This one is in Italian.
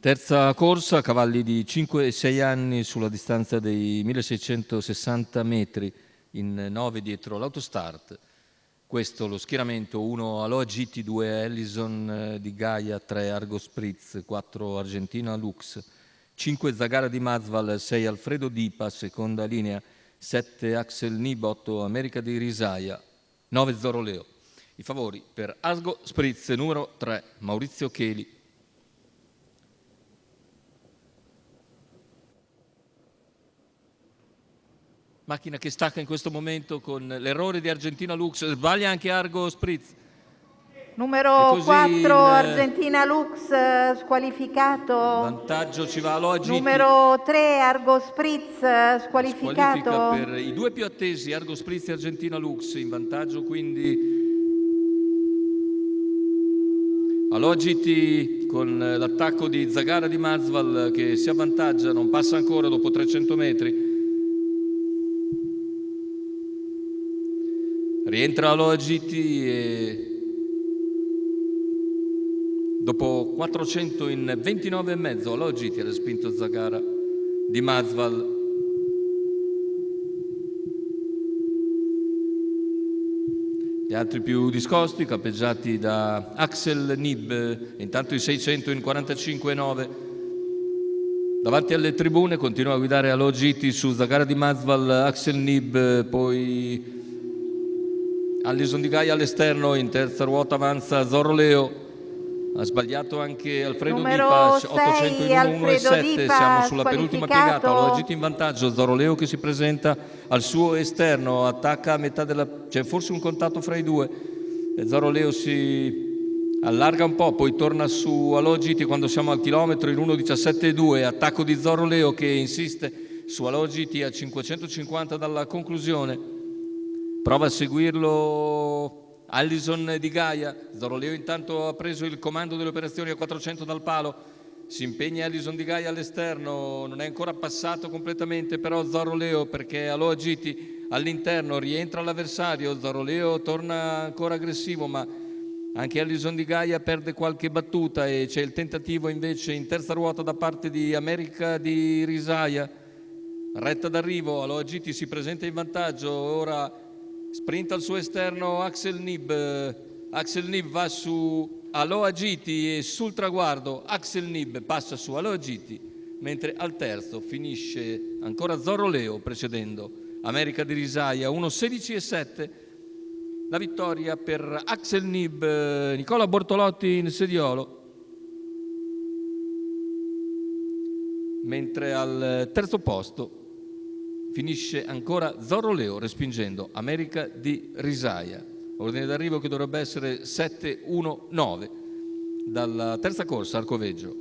Terza corsa, cavalli di 5 e 6 anni sulla distanza dei 1660 metri, in 9 dietro l'autostart. Questo lo schieramento: 1 Aloha GT, 2 Ellison di Gaia, 3 Argo Spritz, 4 Argentina Lux, 5 Zagara di Mazval, 6 Alfredo Dipa, seconda linea, 7 Axel Nib, 8 America di Risaia, 9 Zoro Leo. I favori per Argo Spritz, numero 3 Maurizio Cheli. Macchina che stacca in questo momento con l'errore di Argentina Lux, sbaglia anche Argo Spritz. Numero 4 Argentina Lux squalificato. Vantaggio ci va Aloha GT. Numero 3 Argo Spritz squalificato. Squalifica per i due più attesi, Argo Spritz e Argentina Lux, in vantaggio quindi Aloha GT con l'attacco di Zagara di Mazval che si avvantaggia, non passa ancora dopo 300 metri. Rientra Aloha GT e dopo 400 in 29,5 Aloha GT ha respinto Zagara di Mazval. Gli altri più discosti capeggiati da Axel Nib, intanto i 600 in 45,9. Davanti alle tribune continua a guidare Aloha GT su Zagara di Mazval, Axel Nib, poi Ellison di Gaia all'esterno, in terza ruota avanza Zoro Leo, ha sbagliato anche Alfredo Dipa, 800 in 1,7, siamo sulla penultima piegata, Aloha GT in vantaggio, Zoro Leo che si presenta al suo esterno, attacca a metà della... c'è forse un contatto fra i due, e Zoro Leo si allarga un po', poi torna su Aloha GT quando siamo al chilometro in 1,17,2, attacco di Zoro Leo che insiste su Aloha GT a 550 dalla conclusione. Prova a seguirlo Ellison di Gaia, Zoro Leo intanto ha preso il comando delle operazioni a 400 dal palo, si impegna Ellison di Gaia all'esterno, non è ancora passato completamente però Zoro Leo, perché Aloha GT all'interno, rientra l'avversario, Zoro Leo torna ancora aggressivo ma anche Ellison di Gaia perde qualche battuta e c'è il tentativo invece in terza ruota da parte di America di Risaia, retta d'arrivo, Aloha GT si presenta in vantaggio, ora sprint al suo esterno Axel Nib va su Aloha GT e sul traguardo Axel Nib passa su Aloha GT, mentre al terzo finisce ancora Zoro Leo precedendo America di Risaia, 1,16,7. La vittoria per Axel Nib, Nicola Bortolotti in sediolo, mentre al terzo posto finisce ancora Zoro Leo respingendo America di Risaia. Ordine d'arrivo che dovrebbe essere 7-1-9 dalla terza corsa Arcoveggio.